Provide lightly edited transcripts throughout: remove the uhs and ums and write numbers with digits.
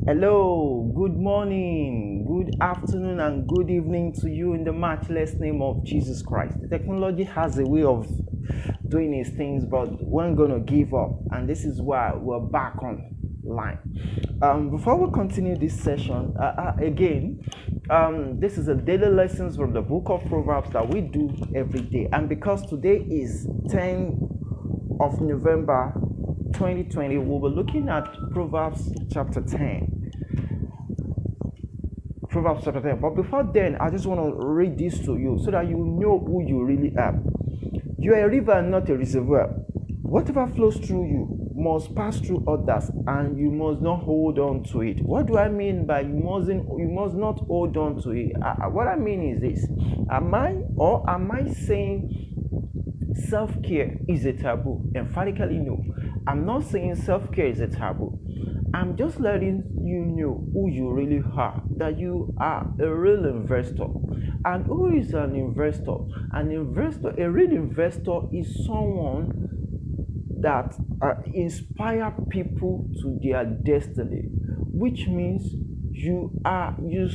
Hello, good morning, good afternoon, and good evening to you in the matchless name of Jesus Christ. Technology has a way of doing its things, but we're going to give up, and this is why we're back online. Before we continue this session, this is a daily lessons from the book of Proverbs that we do every day, and because today is 10th of November 2020, we'll be looking at Proverbs chapter 10. Proverbs chapter 10. But before then, I just want to read this to you so that you know who you really are. You are a river, not a reservoir. Whatever flows through you must pass through others, and you must not hold on to it. What do I mean by you must not hold on to it? What I mean is this. Am I saying self-care is a taboo? Emphatically no. I'm not saying self-care is a taboo. I'm just letting you know who you really are, that you are a real investor. And who is an investor? A real investor is someone that inspire people to their destiny, which means you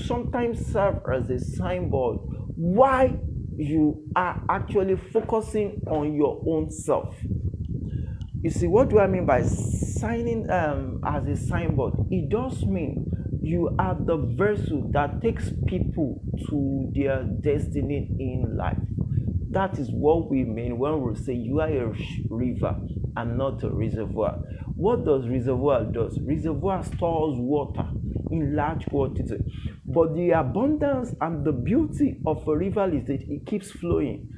sometimes serve as a signboard why you are actually focusing on your own self. You see, what do I mean by signing as a signboard? It does mean you are the vessel that takes people to their destiny in life. That is what we mean when we say you are a river and not a reservoir. What does reservoir do? Reservoir stores water in large quantity. But the abundance and the beauty of a river is that it keeps flowing.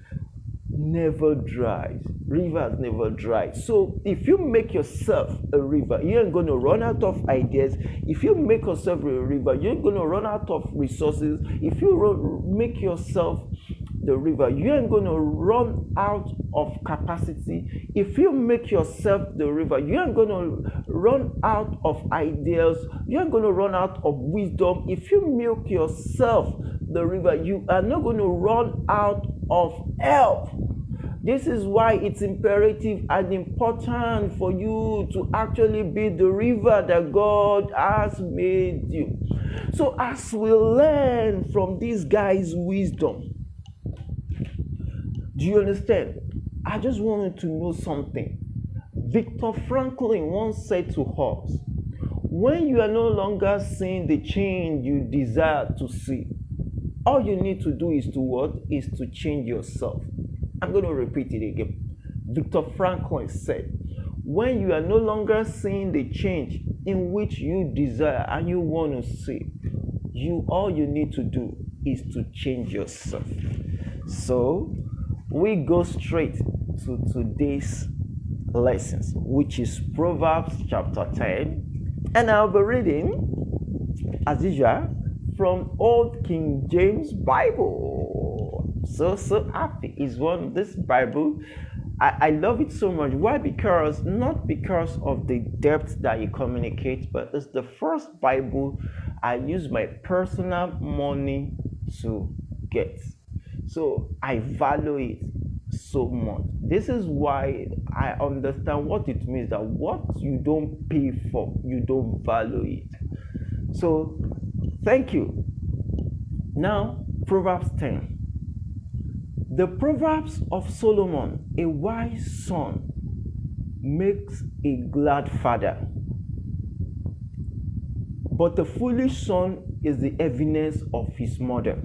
Never dries. Rivers never dry. So if you make yourself a river, you ain't going to run out of ideas. If you make yourself a river, you ain't going to run out of resources. If you make yourself the river, you ain't going to run out of capacity. If you make yourself the river, you ain't going to run out of ideas. You ain't going to run out of wisdom. If you make yourself the river, you are not going to run out of help. This is why it's imperative and important for you to actually be the river that God has made you. So as we learn from this guy's wisdom, do you understand? I just wanted to know something. Viktor Franklin once said to us, when you are no longer seeing the change you desire to see, all you need to do is to what? Is to change yourself. I'm going to repeat it again. Viktor Franklin said, when you are no longer seeing the change in which you desire and you want to see, all you need to do is to change yourself. So we go straight to today's lessons, which is Proverbs chapter 10. And I'll be reading, as usual, from Old King James Bible. So happy is this Bible. I love it so much. Why? Not because of the depth that it communicates, but it's the first Bible I use my personal money to get. So I value it so much. This is why I understand what it means that what you don't pay for, you don't value it. So thank you. Now, Proverbs 10. The Proverbs of Solomon, a wise son makes a glad father, but the foolish son is the heaviness of his mother.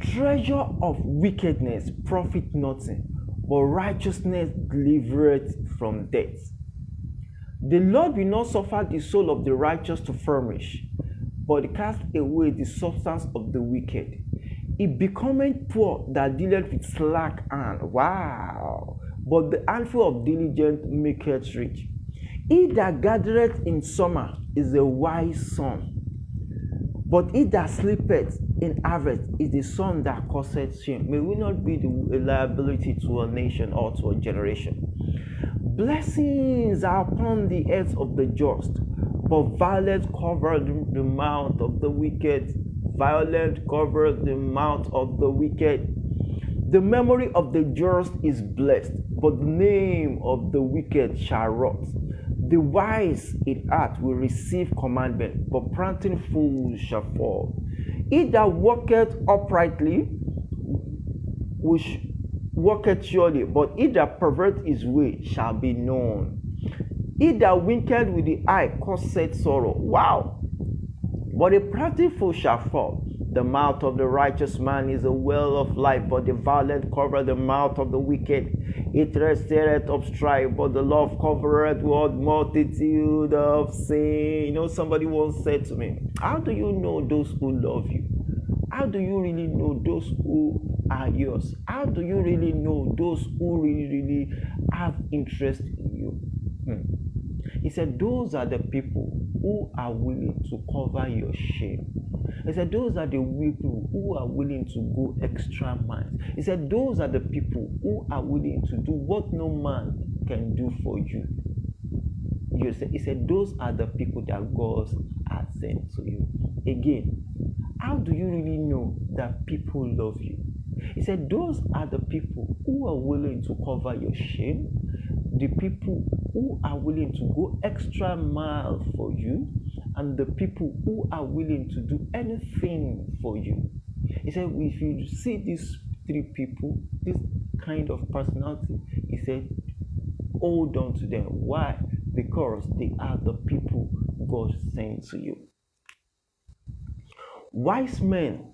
Treasure of wickedness profit nothing, but righteousness delivereth from death. The Lord will not suffer the soul of the righteous to famish, but cast away the substance of the wicked. It becometh poor that dealeth with slack hand. Wow! But the handful of diligence maketh rich. He that gathereth in summer is a wise son, but he that sleepeth in harvest is the son that causeth shame. May we not be a liability to a nation or to a generation. Blessings are upon the heads of the just, but violence covereth the mouth of the wicked. Violence covereth the mouth of the wicked. The memory of the just is blessed, but the name of the wicked shall rot. The wise in heart will receive commandment, but prating fools shall fall. He that walketh uprightly walketh surely, but he that perverteth his way shall be known. He that winketh with the eye causeth sorrow. Wow! But a prating fool shall fall. The mouth of the righteous man is a well of life, but the violent cover the mouth of the wicked. It stirreth up strife, but the love covereth what multitude of sin. Somebody once said to me, how do you know those who love you? How do you really know those who are yours? How do you really know those who really have interest in you? He said, those are the people who are willing to cover your shame. He said, those are the people who are willing to go extra miles. He said, those are the people who are willing to do what no man can do for you. He said, those are the people that God has sent to you. Again, how do you really know that people love you? He said, those are the people who are willing to cover your shame, the people who are willing to go extra mile for you, and the people who are willing to do anything for you. He said, if you see these three people, this kind of personality, he said, hold on to them. Why? Because they are the people God sent to you. Wise men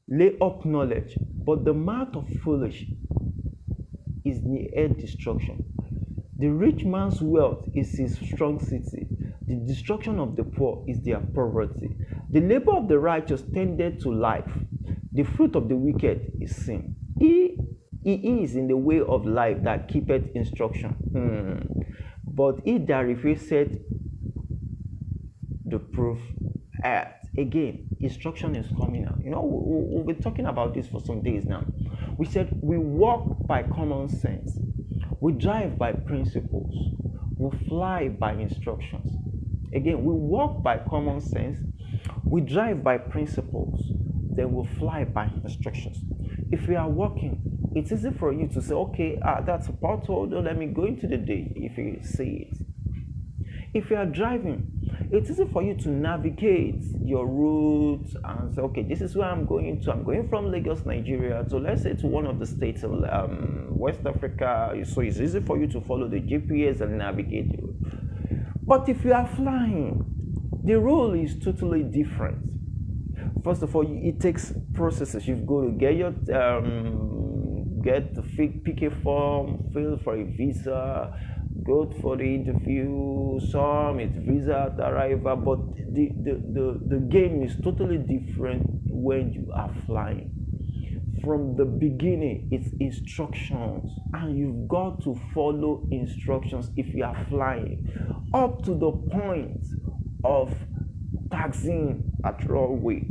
lay up knowledge, but the mouth of foolish is near destruction. The rich man's wealth is his strong city. The destruction of the poor is their poverty. The labor of the righteous tendeth to life. The fruit of the wicked is sin. He is in the way of life that keepeth instruction. But he that refuseth the proof earth. Again, instruction is coming out. We've been talking about this for some days now. We said we walk by common sense. We drive by principles. We fly by instructions. Again, we walk by common sense. We drive by principles. Then we fly by instructions. If we are walking, it's easy for you to say, okay, that's a pothole. Let me go into the day if you see it. If you are driving, it's easy for you to navigate your route and say, okay, this is where I'm going to. I'm going from Lagos, Nigeria, to let's say to one of the states of West Africa. So it's easy for you to follow the GPS and navigate your route. But if you are flying, the role is totally different. First of all, it takes processes. You've got to get the pick a form, fill for a visa, go for the interview. Some it's visa at arrival, but the game is totally different when you are flying. From the beginning, it's instructions, and you've got to follow instructions if you are flying, up to the point of taxiing at runway.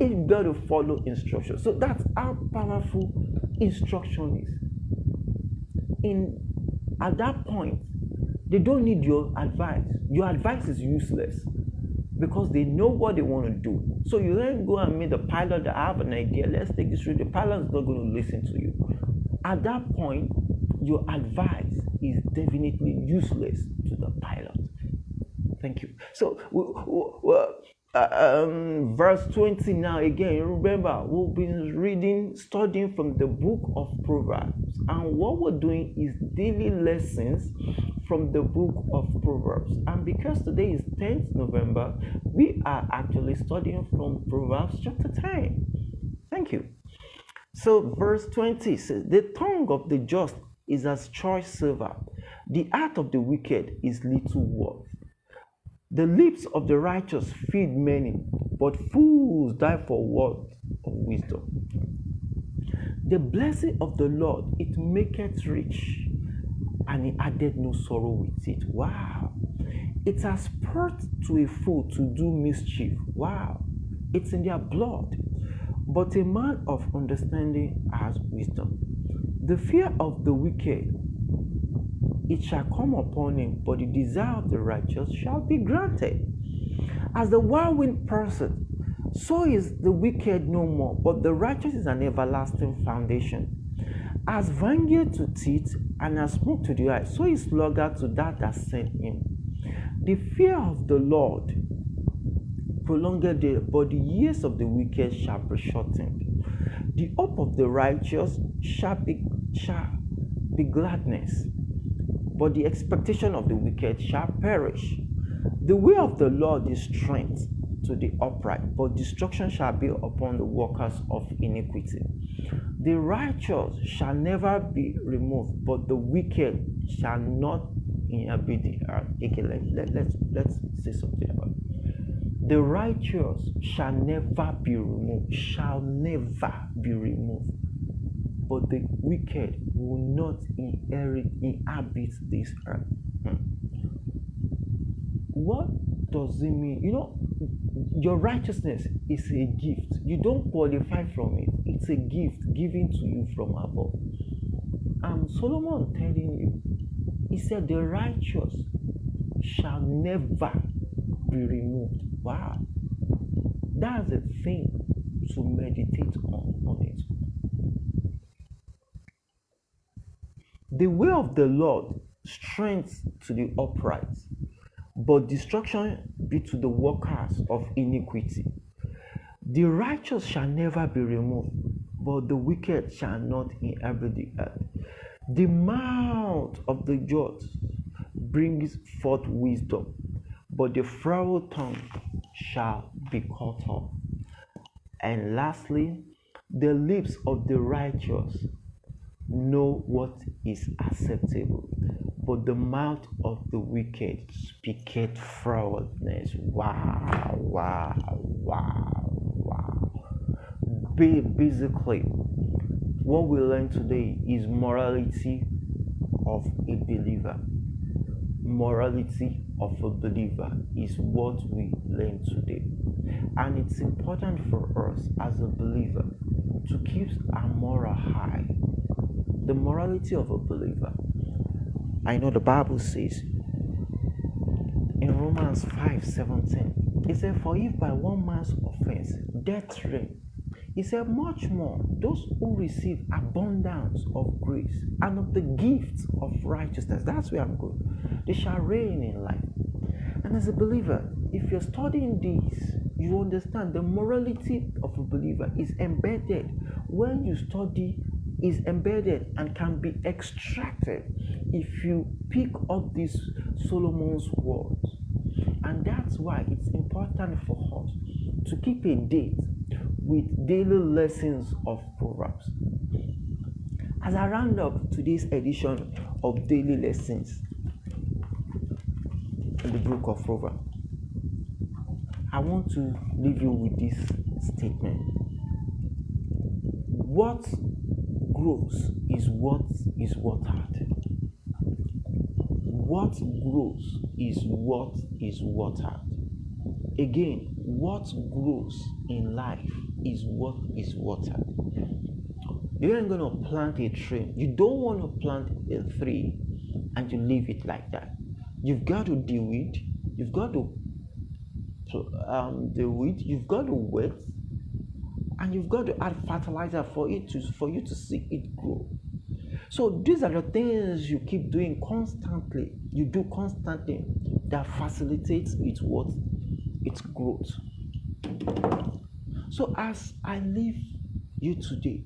You've got to follow instructions. So that's how powerful instruction is. At that point, they don't need your advice. Your advice is useless because they know what they want to do. So you then go and meet the pilot that have an idea. Let's take this route. The pilot is not going to listen to you. At that point, your advice is definitely useless to the pilot. Thank you. So, verse 20 now again. Remember, we've been studying from the book of Proverbs, and what we're doing is daily lessons from the book of Proverbs. And because today is 10th November, we are actually studying from Proverbs chapter 10. Thank you. So, verse 20 says, the tongue of the just is as choice silver, the heart of the wicked is little worth. The lips of the righteous feed many, but fools die for want of wisdom. The blessing of the Lord, it maketh rich, and he added no sorrow with it. Wow. It has spurred to a fool to do mischief. Wow. It's in their blood. But a man of understanding has wisdom. The fear of the wicked, it shall come upon him, but the desire of the righteous shall be granted. As the whirlwind passeth, so is the wicked no more, but the righteous is an everlasting foundation. As vinegar to teeth, and as smoke to the eye, so is sluggard to that that sent him. The fear of the Lord prolonged day, but the years of the wicked shall be shortened. The hope of the righteous shall be gladness, but the expectation of the wicked shall perish. The way of the Lord is strength to the upright, but destruction shall be upon the workers of iniquity. The righteous shall never be removed, but the wicked shall not inhabit the earth. Okay, let's say something about it. The righteous shall never be removed, but the wicked will not inhabit this earth. What does it mean? Your righteousness is a gift. You don't qualify from it. It's a gift given to you from above. Solomon telling you, he said, the righteous shall never be removed. Wow. That's a thing to meditate on it. The way of the Lord, strength to the upright, but destruction be to the workers of iniquity. The righteous shall never be removed, but the wicked shall not inhabit the earth. The mouth of the just brings forth wisdom, but the foul tongue shall be cut off. And lastly, the lips of the righteous know what is acceptable, but the mouth of the wicked speaketh frowardness. Wow. Basically, what we learn today is morality of a believer. Morality of a believer is what we learn today. And it's important for us as a believer to keep our moral high. The morality of a believer. I know the Bible says in Romans 5:17, it said, for if by one man's offense death reigned, he said, much more those who receive abundance of grace and of the gift of righteousness, that's where I'm going, they shall reign in life. And as a believer, if you're studying this, you understand the morality of a believer is embedded. When you study, is embedded and can be extracted if you pick up these Solomon's words. And that's why it's important for us to keep a date with daily lessons of Proverbs. As I round up today's edition of daily lessons in the book of Proverbs, I want to leave you with this statement. What grows is what is watered. What grows is what is watered. Again, what grows in life is what is watered. You ain't going to plant a tree. You don't want to plant a tree and you leave it like that. You've got to de-weed. You've got to de-weed. You've got to wet. And you've got to add fertilizer for you to see it grow. So these are the things you keep doing constantly. You do constantly that facilitates its growth. So as I leave you today,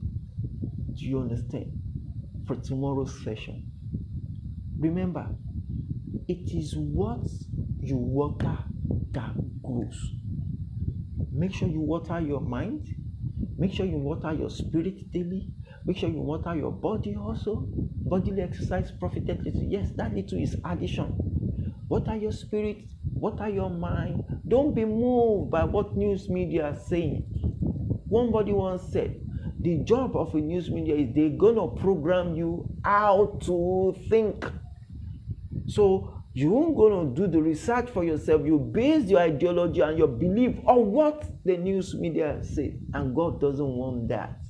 do you understand? For tomorrow's session, remember, it is what you water that grows. Make sure you water your mind. Make sure you water your spirit daily. Make sure you water your body also. Bodily exercise profited little. Yes, that little is addition. Water your spirit, water your mind. Don't be moved by what news media are saying. Somebody once said, the job of a news media is they're going to program you how to think. So you aren't going to do the research for yourself. You base your ideology and your belief on what the news media say. And God doesn't want that.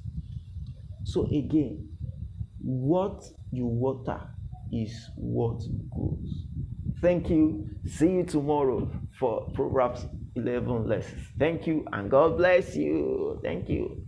So again, what you water is what grows. Thank you. See you tomorrow for Proverbs 11 lessons. Thank you and God bless you. Thank you.